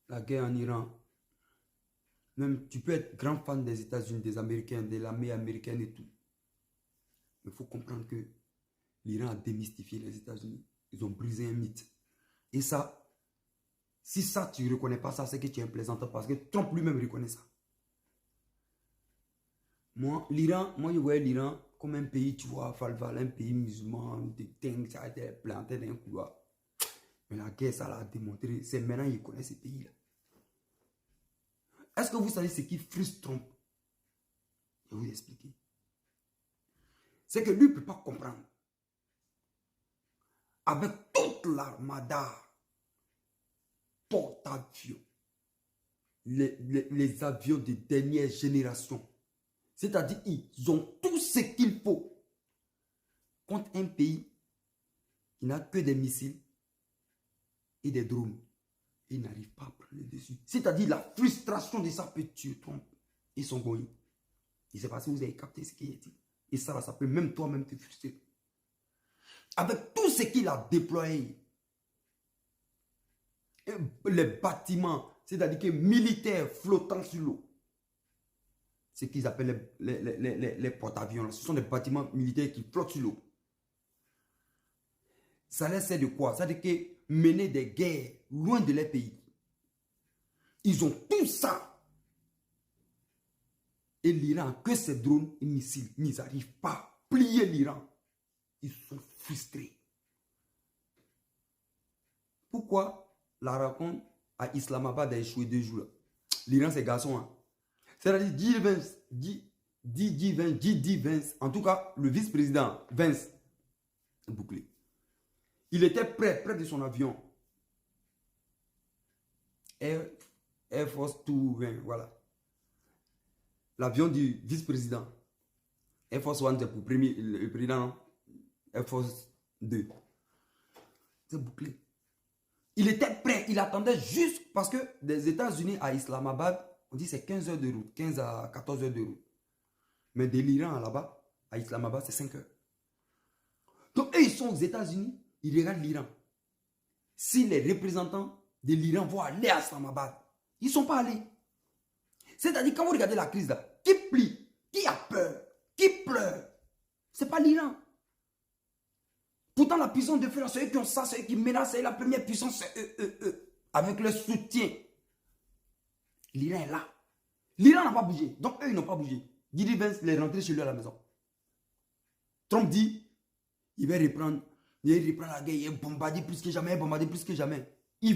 la guerre en Iran, même tu peux être grand fan des États-Unis, des Américains, de l'armée américaine et tout. Mais il faut comprendre que l'Iran a démystifié les États-Unis. Ils ont brisé un mythe. Et ça, si ça, tu ne reconnais pas ça, c'est que tu es un plaisanteur parce que Trump lui-même reconnaît ça. Moi, je voyais l'Iran comme un pays, tu vois, Falval, un pays musulman, des dingues, ça a été planté dans un couloir. Mais la guerre, ça l'a démontré. C'est maintenant qu'ils connaissent ces pays-là. Est-ce que vous savez ce qui frustre Trump? Je vais vous expliquer. C'est que lui ne peut pas comprendre. Avec toute l'armada, porte-avions, les avions de dernière génération, c'est-à-dire ils ont tout ce qu'il faut contre un pays qui n'a que des missiles et des drones. Il n'arrive pas à prendre le dessus. C'est-à-dire la frustration de ça peut tuer Trump et son goï. Je ne sais pas si vous avez capté ce qu'il a dit. Et ça peut même toi-même te frustrer. Avec tout ce qu'il a déployé, les bâtiments, c'est-à-dire que militaires flottant sur l'eau, ce qu'ils appellent les porte-avions, ce sont des bâtiments militaires qui flottent sur l'eau. Ça leur sert de quoi? Ça veut dire que mener des guerres loin de leur pays. Ils ont tout ça. Et l'Iran, que ces drones et missiles, ils n'arrivent pas à plier l'Iran. Ils sont frustrés. Pourquoi la rencontre à Islamabad a échoué 2 jours? L'Iran, c'est garçon. Hein? C'est-à-dire J.D. Vance, en tout cas, le vice-président Vance, bouclé. Il était près de son avion. Air Force 220, voilà. L'avion du vice-président. Air Force 1, c'est pour le président, non? Air Force 2. C'est bouclé. Il était prêt, il attendait juste parce que des États-Unis à Islamabad, on dit c'est 15 heures de route, 15 à 14 heures de route. Mais de l'Iran là-bas, à Islamabad, c'est 5 heures. Donc eux, ils sont aux États-Unis, ils regardent l'Iran. Si les représentants de l'Iran vont aller à Islamabad, ils ne sont pas allés. C'est-à-dire, quand vous regardez la crise là, qui plie, qui a peur, qui pleure, ce n'est pas l'Iran. Pourtant, la puissance de feu, c'est eux qui ont ça, c'est eux qui menacent, c'est la première puissance, c'est eux. Avec le soutien. L'Iran est là. L'Iran n'a pas bougé. Donc, eux, ils n'ont pas bougé. J.D. Vance est rentré chez lui à la maison. Trump dit, il va reprendre la guerre, il est bombardé plus que jamais, Il voit